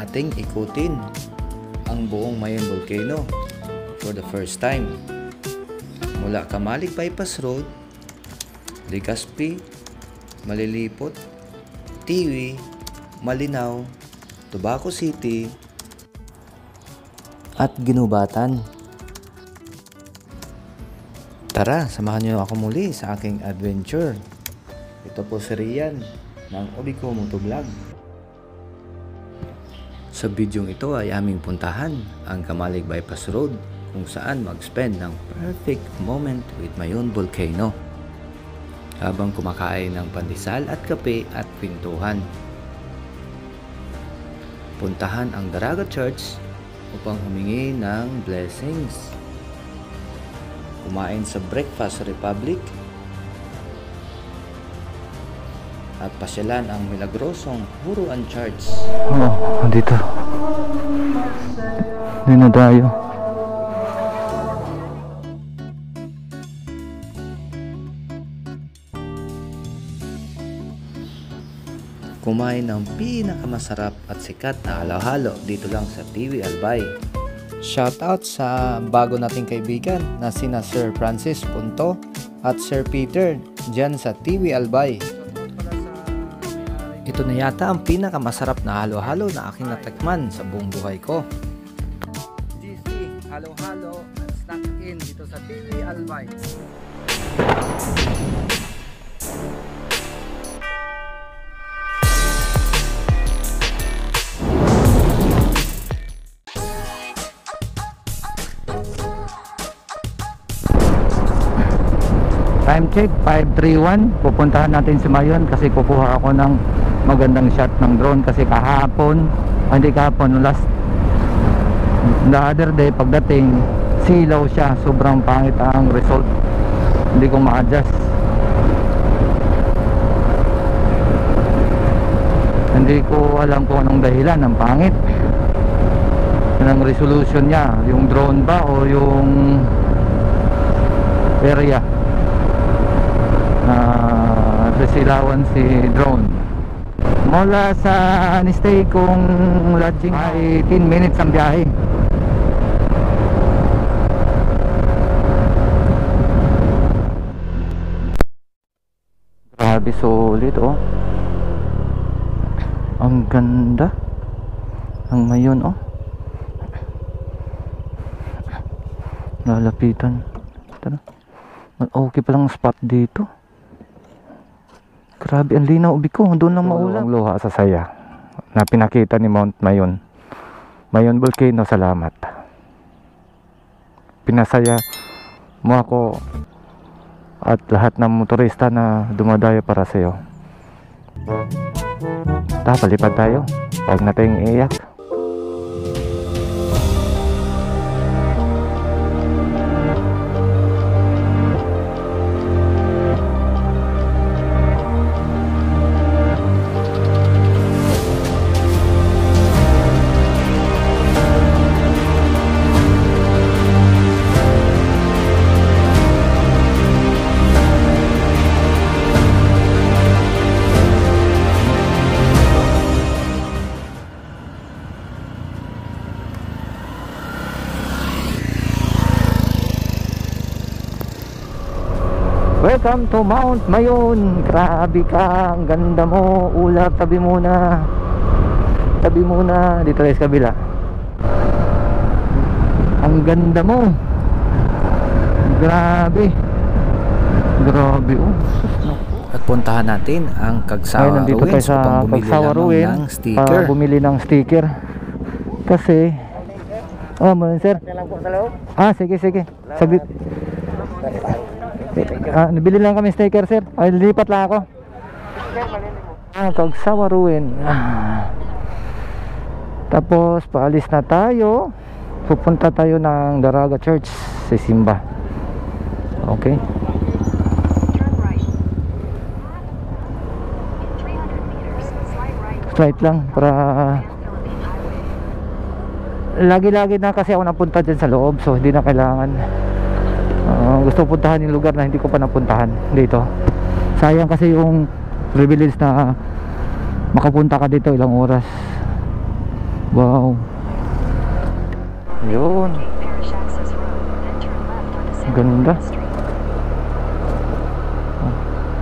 nating ikutin ang buong Mayon Volcano for the first time. Mula Kamalig Bypass Road, Legazpi, Malilipot, Tiwi, Malinaw, Tobacco City, at Ginubatan. Tara, samahan niyo ako muli sa aking adventure. Ito po si Rian ng Obiko Motovlog. Sa bidyong ito ay aming puntahan ang Kamalig Bypass Road kung saan mag-spend ng perfect moment with Mayon Volcano habang kumakain ng pandesal at kape at kwentuhan. Puntahan ang Daraga Church upang humingi ng blessings. Kumain sa Breakfast Republic at pasyalan ang milagrosong Huruan Church. Oh, dito. Dito na tayo. Kumain ng pinakamasarap at sikat na halo-halo dito lang sa Tiwi Albay. Shoutout sa bago nating kaibigan na sina Sir Francis Punto at Sir Peter dyan sa Tiwi Albay. Ito na yata ang pinakamasarap na halo-halo na aking natikman sa buong buhay ko. GC, halo-halo at snack in dito sa Tiwi Albay. Time check 5:31. Pupuntahan natin si Mayon kasi kukuha ako ng magandang shot ng drone kasi kahapon, hindi kahapon, the other day pagdating silaw siya, sobrang pangit ang result, hindi ko ma-adjust, hindi ko alam kung anong dahilan ng pangit ng resolution niya, yung drone ba o yung area na sisilawan si drone. Mula sa stay kong lodging ay 10 minutes ang biyahe. Grabe, solid oh. Ang ganda ang Mayon oh. Lalapitan. Ito na. Okay pa lang spot dito. Grabe, ang linaw Obiko, doon lang maulan. Ang luha sa saya na pinakita ni Mount Mayon. Mayon Volcano, salamat. Pinasaya mo ako at lahat ng motorista na dumadayo para sa iyo. Palipad tayo. Huwag na tayong iiyak. Welcome to Mount Mayon. Grabe ka, ang ganda mo. Ulap, tabi muna. Tabi muna. Dito tayo sa kabila. Ang ganda mo. Grabe. Grabe oh. At puntahan natin ang Kagsawa Ruins upang bumili ng sticker. Bumili ng sticker. Kasi muna sir. Sige. Saglit. Nabili lang kami sticker sir. Ay, lipat lang ako. Kagsawa Ruin. Tapos paalis na tayo. Pupunta tayo ng Daraga Church sa Simba. Okay. Straight lang para lagi-lagi na kasi ako napunta dyan sa loob, so hindi na kailangan. Gusto puntahan yung lugar na hindi ko pa napuntahan dito. Sayang kasi yung privilege na makapunta ka dito ilang oras. Wow. Yun. Ganda.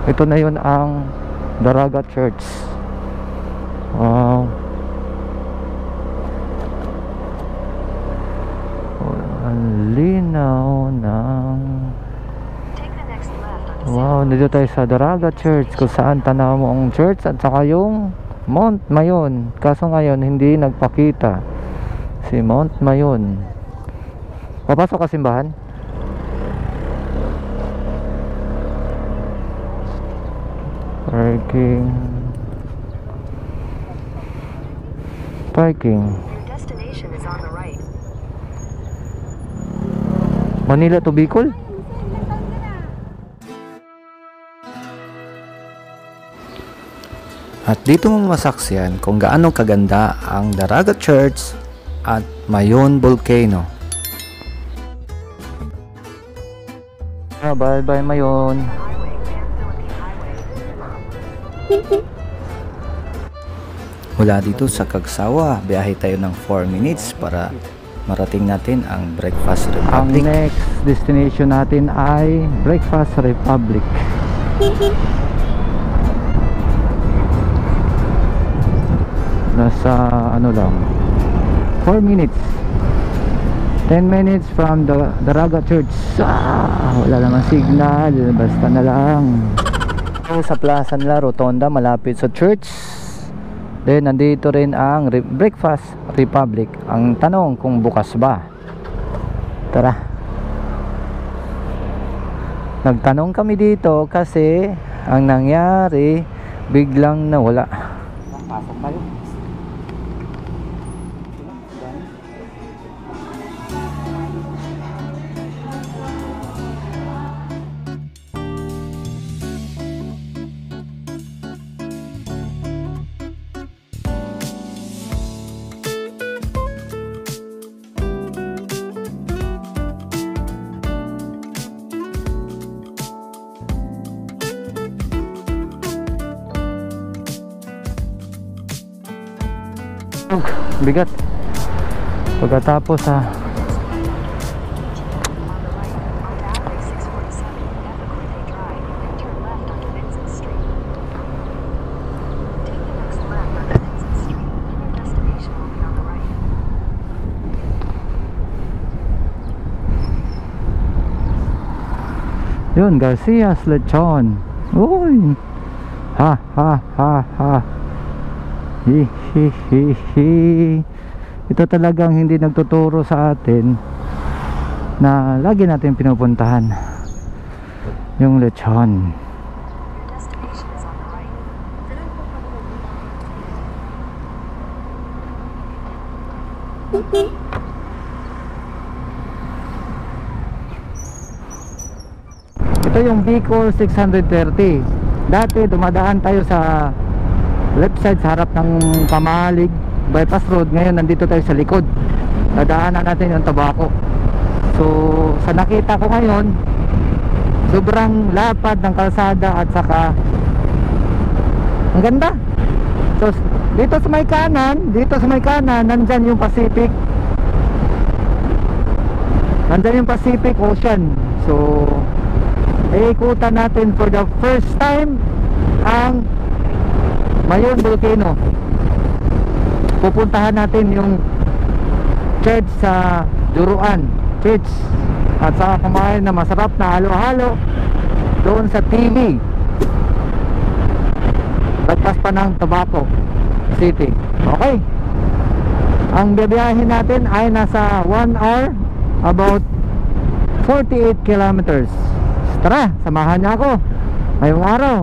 Ito na yun ang Daraga Church. Wow. Ang linaw ng... Wow, dito tayo sa Daraga Church, kung saan tanaw mo ang church at saka yung Mount Mayon. Kaso ngayon hindi nagpakita si Mount Mayon. Papasok ka simbahan? Parking. Your destination is on the right. Manila to Bicol? At dito mo masaksiyan kung gaano kaganda ang Daraga Church at Mayon Volcano. Bye bye Mayon. Highway, Pan Philippine Highway. Mula dito sa Cagsawa, biyahe tayo ng 4 minutes para marating natin ang Breakfast Ang Republic. next destination natin ay Breakfast Republic. Nasa ano lang 4 minutes 10 minutes from the Daraga Church. Wala naman signal, basta na lang. Sa plaza nila, Rotonda, malapit sa church. Then nandito rin ang Breakfast Republic. Ang tanong kung bukas ba. Tara. Nagtanong kami dito kasi ang nangyari biglang nawala. Pasok tayo. Bigat. Pagkatapos On the right, onto Highway 647, Epicurte Drive, and turn left onto Vincent Street. Take the next left onto Vincent Street, and your destination will be on the right. yun, Garcia's Lechon. Uy. Ha ha ha ha. Hi hi hi hi. Ito talagang hindi nagtuturo sa atin na lagi natin pinupuntahan yung lechon. Your destination is on the right. Ito yung Bicol 630. Dati dumadaan tayo sa left side sa harap ng Pamalig bypass road. Ngayon nandito tayo sa likod. Dadaanan natin yung Tabaco. So sa nakita ko ngayon, sobrang lapad ng kalsada at saka ang ganda. So dito sa may kanan, nandyan yung Pacific. Nandyan yung Pacific Ocean. So iikutan natin for the first time ang Mayon Volcano. Pupuntahan natin yung church sa Duruan Church at sa kumain na masarap na halo-halo doon sa TV lagpas pa ng Tabaco City. Okay, ang biyahin natin ay nasa 1 hour, about 48 kilometers. Tara, samahan niya ako ngayong araw,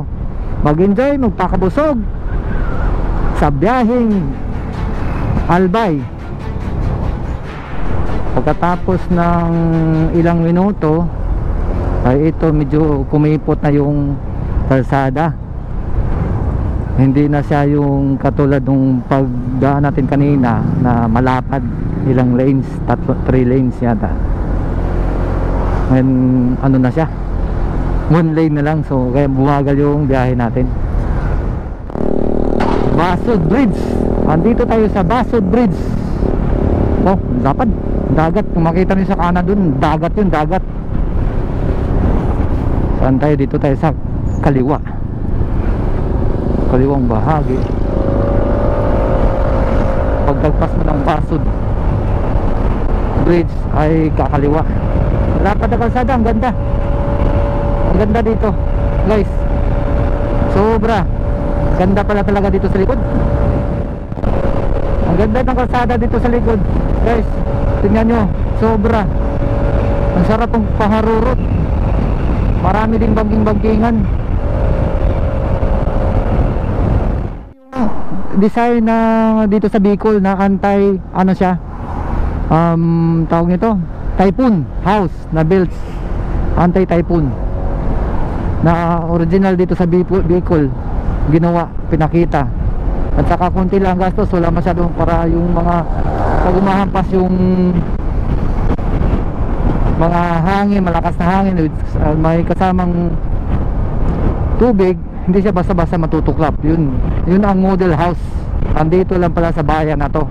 mag-enjoy, magpakabusog sa biyaheng Albay. Pagkatapos ng ilang minuto ay ito medyo kumipot na yung kalsada. Hindi na siya yung katulad nung pagdaan natin kanina na malapad, ilang lanes, 3 lanes yata. Ngayon ano na siya, 1 lane na lang, so kaya bumagal yung biyahe natin. Basod Bridge. Andito tayo sa Basod Bridge. Oh, dapat dagat. Kung makita niyo sa kanan dun, dagat yun, dagat. Saan tayo? Dito tayo sa kaliwa. Kaliwang bahagi. Pagdagpas mo ng Basod Bridge ay kakaliwa. Lapad na kalsada, ang ganda. Ang ganda dito, guys. Sobra. Ganda pala talaga dito sa likod. Ang ganda ng kalsada dito sa likod, guys. Tingnan nyo, sobra. Ang sarap ng paharurot. Marami ding bangking-bangkingan. Design na dito sa Bicol na anti, ano siya, tawag nito, typhoon house na built, anti-typhoon, na original dito sa Bicol, ginawa, pinakita. At saka konti lang gastos, wala masyadong para yung mga pag umahampas yung mga hangin, malakas na hangin, may kasamang tubig, hindi siya basta-basta matutuklap. Yun ang model house. Andito lang pala sa bayan na to.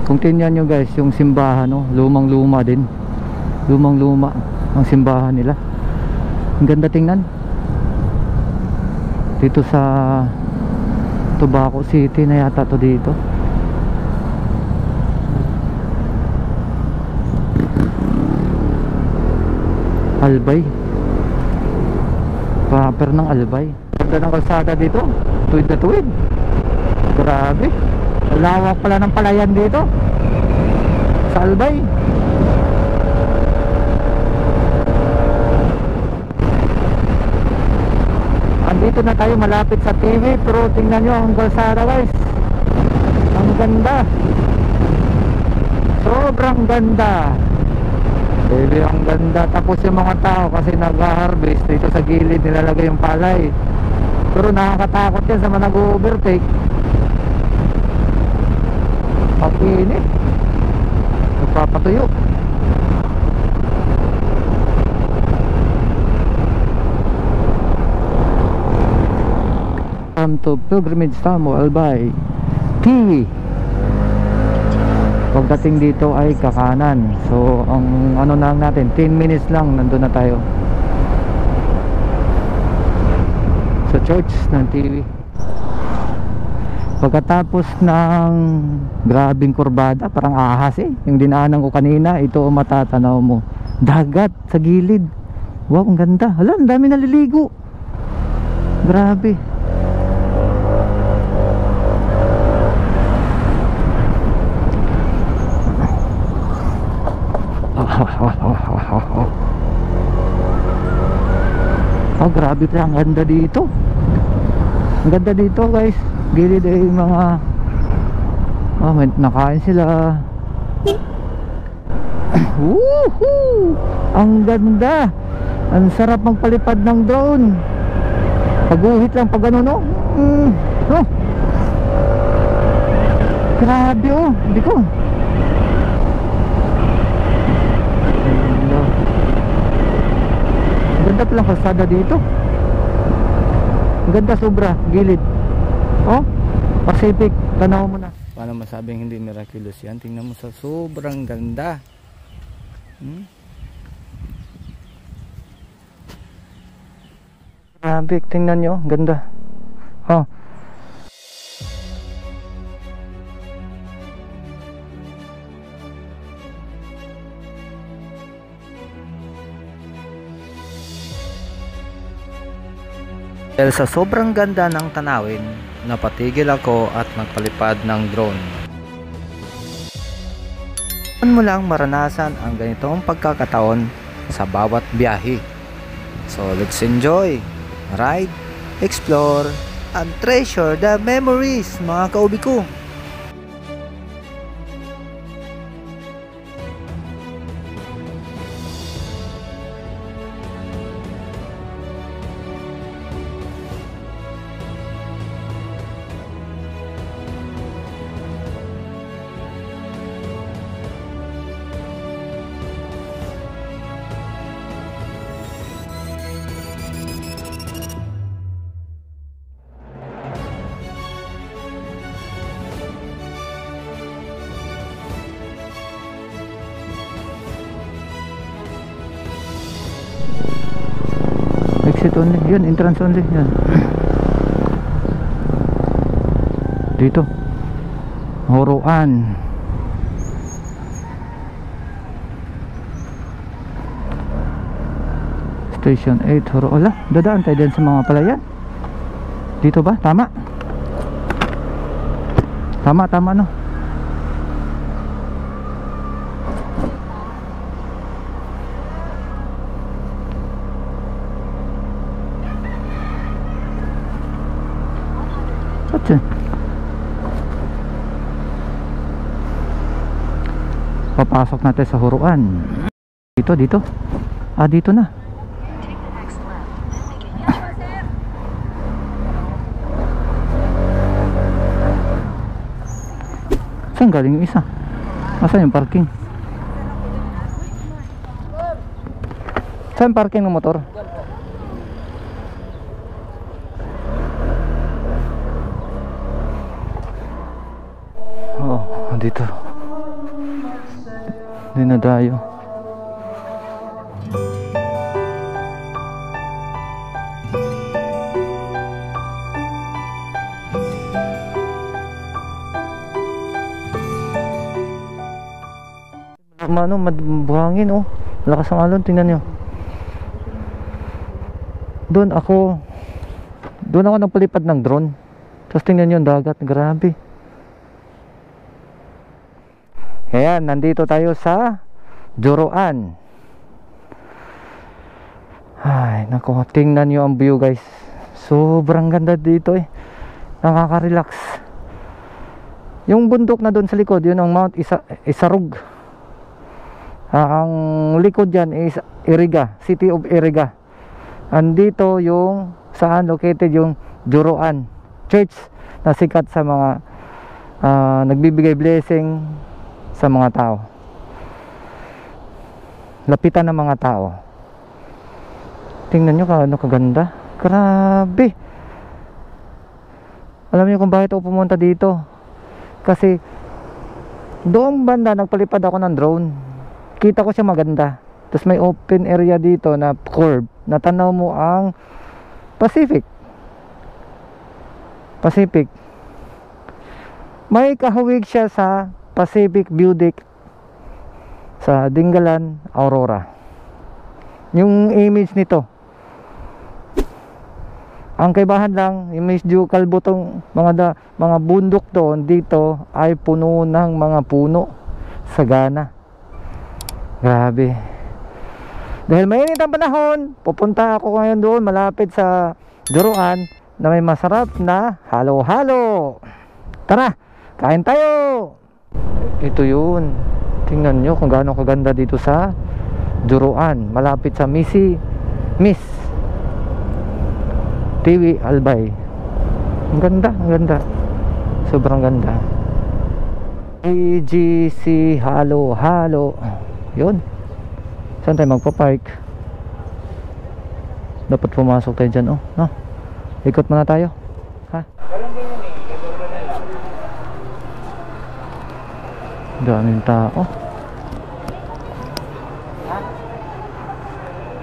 Kung tingnan nyo guys, yung simbahan, no, lumang-luma din. Lumang-luma ang simbahan nila. Ang ganda tingnan. Dito sa Tobacco City na yata to dito. Albay. Proper ng Albay. Ganda ng kalsada dito. Tuwid na tuwid. Grabe. Lawak pala ng palayan dito sa Albay. Andito na tayo malapit sa TV, pero tingnan nyo ang kalsada guys. Ang ganda. Sobrang ganda. Baby, ang ganda. Tapos yung mga tao kasi nag-harvest dito sa gilid, nilalagay yung palay. Pero nakakatakot yan sa mga nag-overtake. Pakinit. Nagpapatuyo. To Pilgrimage Tamo Albay TV. Pagdating dito ay kakanan. So ang ano na natin, 10 minutes lang nandun na tayo sa church ng TV. Pagkatapos ng grabing kurbada, parang ahas yung dinaanan ko kanina, ito matatanaw mo, dagat sa gilid. Wow, ang ganda. Hala, ang dami naliligo. Grabe. Oh, grabe pa, ang ganda dito. Ang ganda dito guys. Gilid ay mga may nakain sila. Woohoo! Ang ganda. Ang sarap magpalipad ng drone. Paguhit lang pag ano, no? Oh. Grabe hindi ko. Ganda palang kalsada dito. Ang ganda sobra, gilid. Oh, Pacific, tanaw mo na. Paano masabing hindi miraculous yan? Tingnan mo sa sobrang ganda. Grabe, tingnan nyo, ganda. Oh. Dahil sa sobrang ganda ng tanawin, napatigil ako at nagpalipad ng drone. Saan mo lang maranasan ang ganitong pagkakataon sa bawat biyahe. So let's enjoy, ride, explore, and treasure the memories, mga kaubi ko. Exit only. Yun, entrance only. Yan. Dito. Huruan. Station 8 Huruan. Ala, dadaan tayo din sa mga palayan. Dito ba? Tama. Tama no. Saan? Papasok natin sa Huruan. Dito. Ah, dito na. Take the next left, then make a U-turn. Saan galing yung isa? Asan yung parking? Saan parking ng motor? Oh, dito. Dinadayo. Ano, buhangin oh. Lakas ng alon, tingnan nyo. Doon ako nagpalipad ng drone. Tapos tingnan nyo yung dagat, grabe. Ayan, nandito tayo sa Juruan. Ay, naku, tingnan nyo ang view guys. Sobrang ganda dito eh. Nakaka-relax. Yung bundok na doon sa likod, yun ang Mount Isarug. Ang likod dyan is Iriga, City of Iriga. Andito yung saan located yung Juruan Church na sikat sa mga nagbibigay blessing sa mga tao. Lapitan ng mga tao. Tingnan nyo ano kaganda. Grabe. Alam niyo kung bakit ako pumunta dito? Kasi doong banda nagpalipad ako ng drone. Kita ko siya maganda. Tapos may open area dito na curve. Natanaw mo ang Pacific. May kahawig siya sa Pacific View Deck sa Dingalan, Aurora. Yung image nito. Ang kaibahan lang, yung medyo kalbo tong mga bundok doon dito ay puno ng mga puno. Sagana. Grabe. Dahil mainit ang panahon, pupunta ako ngayon doon malapit sa Juruan na may masarap na halo-halo. Tara, kain tayo. Ito yun. Tingnan nyo kung gaano kaganda dito sa Juruan, malapit sa Miss TV Albay. Ang ganda. Sobrang ganda. AGC halo-halo. Yun. Saan tayo magpa-park? Dapat pumasok tayo dyan, oh. No? Ikot muna tayo. Ha? Daming tao.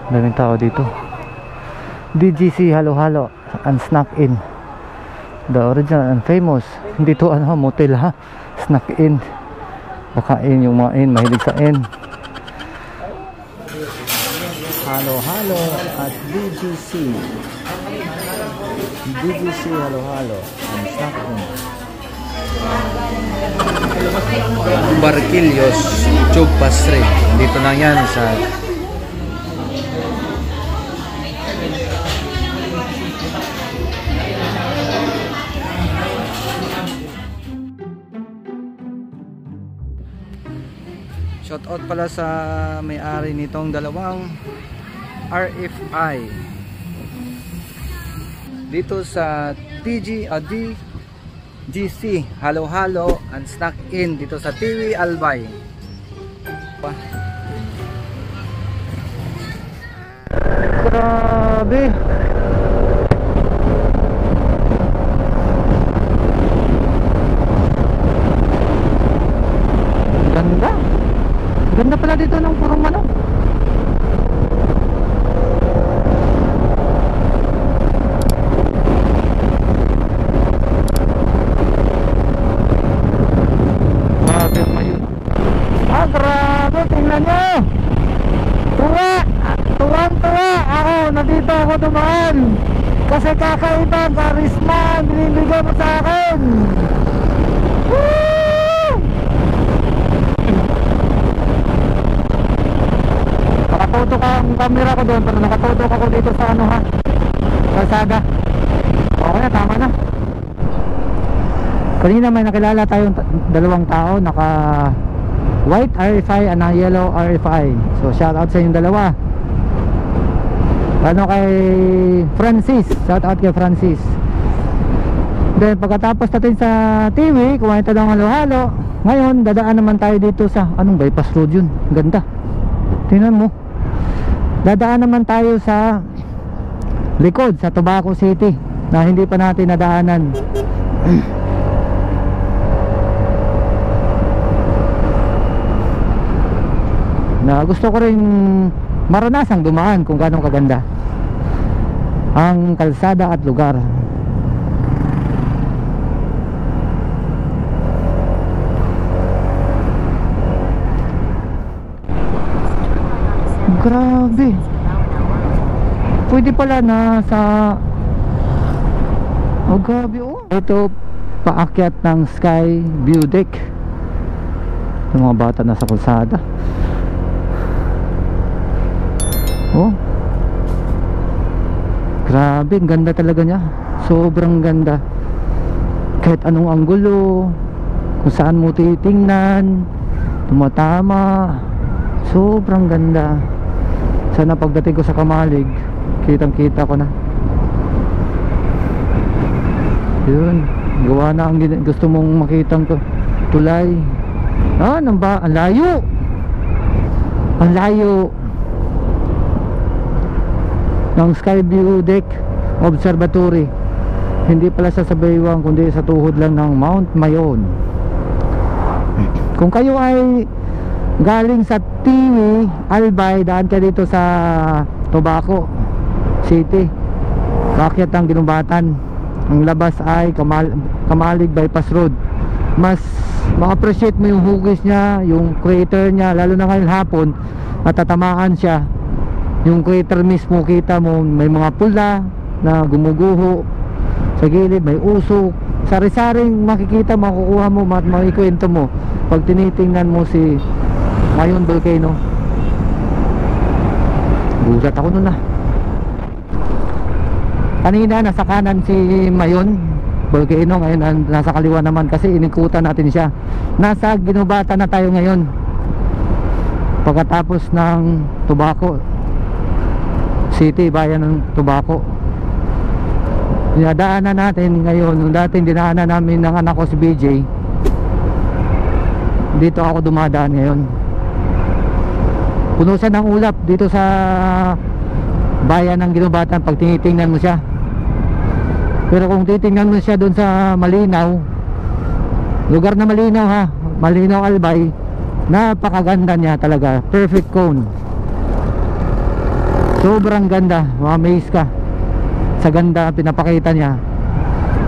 Daming tao dito. DGC halo-halo and snack in. The original and famous. Hindi to motel ha. Snack in. Pakain yung mga in, mahilig sa in. Halo-halo at DGC halo-halo and snack in. Barquillos Chug Pastre. Dito lang yan sa shout out pala sa may-ari nitong dalawang RFI dito sa DGC halo-halo and snack in dito sa TV Albay. Grabe. Ganda pala dito ng purong manok. ako dumaan. Kasi kakaibang karisma ang binibigay mo sa akin. Woo! Nakatutok ang camera ko doon, pero nakatutok ako dito sa ano ha, kalsada. Okay na, tama na. Kanina may nakilala tayong dalawang tao, naka white RFI and yellow RFI. So shout out sa inyong dalawa. Ano kay Francis, shout out kay Francis. Then pagkatapos natin sa TV, kumain tayo ng halo-halo. Ngayon dadaan naman tayo dito sa anong bypass road yun, ganda. Tingnan mo. Dadaan naman tayo sa likod sa Tobacco City na hindi pa natin nadaanan. Na gusto ko rin maranasang dumaan kung gaano kaganda ang kalsada at lugar. Grabe. Pwede pala na sa grabe oh. Ito paakyat ng Sky View Deck. Yung mga bata nasa kalsada. Oh. Grabe, ang ganda talaga niya. Sobrang ganda. Kahit anong anggulo, kung saan mo titingnan, tumatama. Sobrang ganda. Sana pagdating ko sa Kamalig, kitang kita ko na. Yun, gawa na ang gusto mong makitang tulay. Ano ba? Ang layo. Ang layo ng Sky View Deck Observatory. Hindi pala sa Baywang, kundi sa tuhod lang ng Mount Mayon. Kung kayo ay galing sa TV Albay, daan kayo dito sa Tobacco City, kaakyat ang Ginumbatan. Ang labas ay Kamalig Bypass Road. Mas ma-appreciate mo yung hugis niya, yung crater niya, lalo na ngayon hapon, matatamaan siya. Yung crater mismo, kita mo may mga pula na gumuguho sa gilid, may usok, sari-saring makikita, makukuha mo, maikwento mo pag tinitingnan mo si Mayon Volcano. Gulat ako nun kanina nasa kanan si Mayon Volcano, ngayon nasa kaliwa naman kasi inikutan natin siya. Nasa Ginumbatan na tayo ngayon pagkatapos ng Tobacco City, bayan ng Tobacco. Dinadaanan natin ngayon. Nung dati dinaanan namin ng anak ko si BJ, dito ako dumadaan ngayon. Puno siya ng ulap dito sa bayan ng Ginumbatan pag tinitingnan mo siya. Pero kung titingnan mo siya doon sa Malinaw, lugar na Malinaw ha, Malinaw Albay, napakaganda niya talaga. Perfect cone. Sobrang ganda, ma-amaze ka sa ganda pinapakita niya.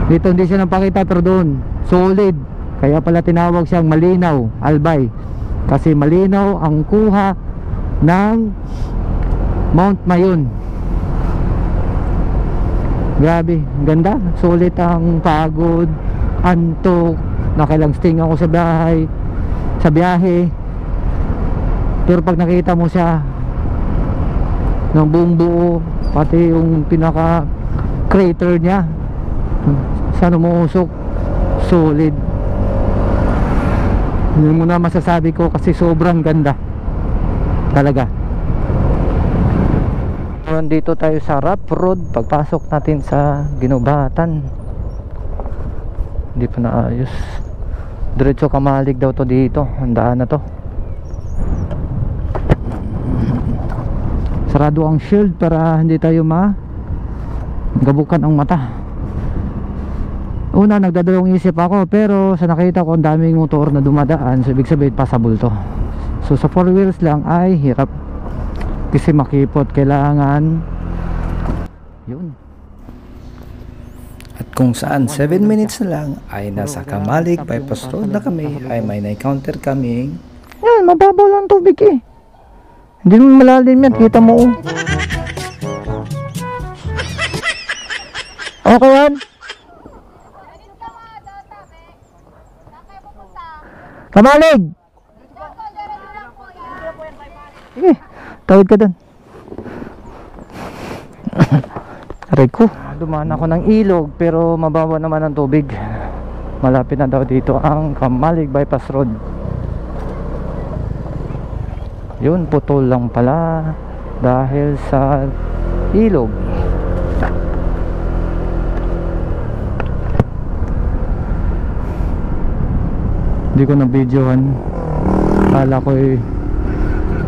Dito hindi siya napakita, pero doon solid. Kaya pala tinawag siyang Malinaw Albay, kasi malinaw ang kuha ng Mount Mayon. Grabe, ganda. Solid ang pagod, antok, nakailangsting ako sa biyahe. Pero pag nakita mo siya ng buong buo, pati yung pinaka crater niya, saan umuusok, solid. Hindi mo na masasabi ko kasi sobrang ganda talaga. Nandito tayo sa Rough Road pagpasok natin sa Ginumbatan. Hindi pa naayos. Diretso Kamalig daw to dito, ang daan na to. Sarado ang shield para hindi tayo magabukan ang mata. Una, nagdadalawang isip ako, pero sa nakita ko ang daming motor na dumadaan, so ibig sabihin passable to. So sa 4 wheels lang ay hirap kasi makipot, kailangan yun. At kung saan 7 minutes na lang ay nasa Kamalig Bypass Road na kami, ay may na-encounter kaming yan, mababaw lang tubig eh. Hindi mo malalim yan, kita mo Okay yan? Kamalig! Sige, tawid ka dun. Aray ko. Dumaan ako ng ilog pero mababaw naman ang tubig. Malapit na daw dito ang Kamalig Bypass Road. Yun, putol lang pala dahil sa ilog. Hindi ko na videohan. Kala ko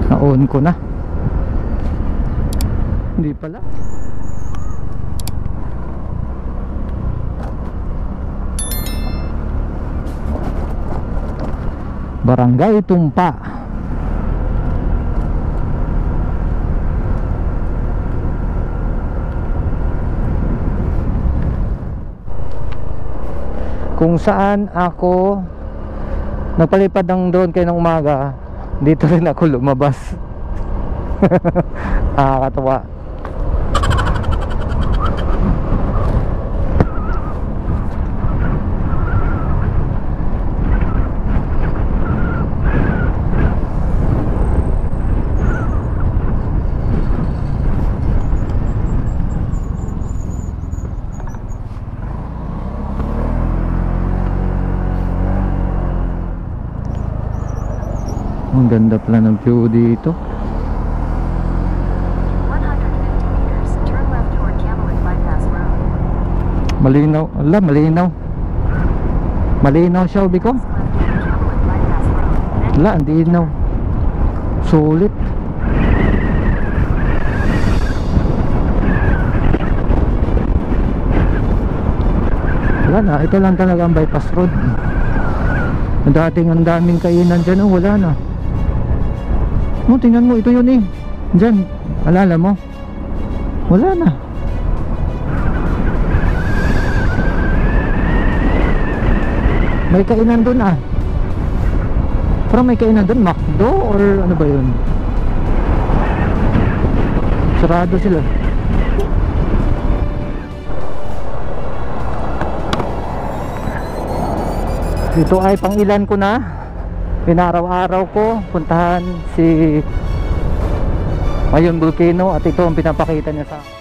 na-on ko na. Hindi pala. Barangay Tumpa. Kung saan ako nagpalipad ng drone kayo ng umaga, dito rin ako lumabas. Nakakatawa. Ang ganda pala ng view dito. 150 meters, turn left toward Kamalig Bypass Road. Malinaw. Ala, malinaw. Malinaw siya, ubi ko. Left toward Kamalig Bypass Road. Then Ala, hindi linaw. Sulit. Wala na, ito lang talaga ang bypass road. Dating ang daming kainan dyan, oh, wala na. Oh, tingnan mo, ito yun eh. Dyan, alala mo? Wala na. May kainan dun ah. Parang may kainan dun, McDo or ano ba yun? Sarado sila. Ito ay pang ilan ko na. Pinaraw-araw ko puntahan si Mayon Volcano at ito ang pinapakita niya sa akin.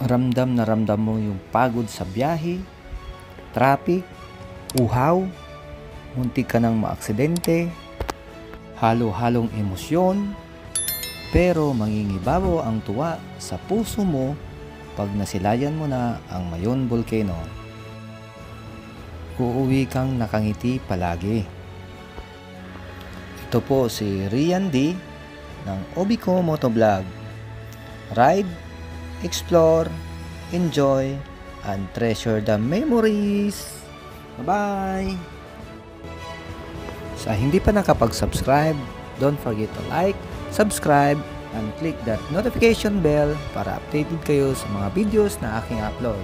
Ramdam na ramdam mo yung pagod sa biyahe, traffic, uhaw, muntik ka nang maaksidente, halo-halong emosyon, pero mangingibabaw ang tuwa sa puso mo pag nasilayan mo na ang Mayon Volcano. Uuwi kang nakangiti palagi. Ito po si Rian D ng Obiko Motovlog. Ride, explore, enjoy, and treasure the memories. Bye-bye! Sa hindi pa nakapag-subscribe, don't forget to like, subscribe, and click that notification bell para updated kayo sa mga videos na aking upload.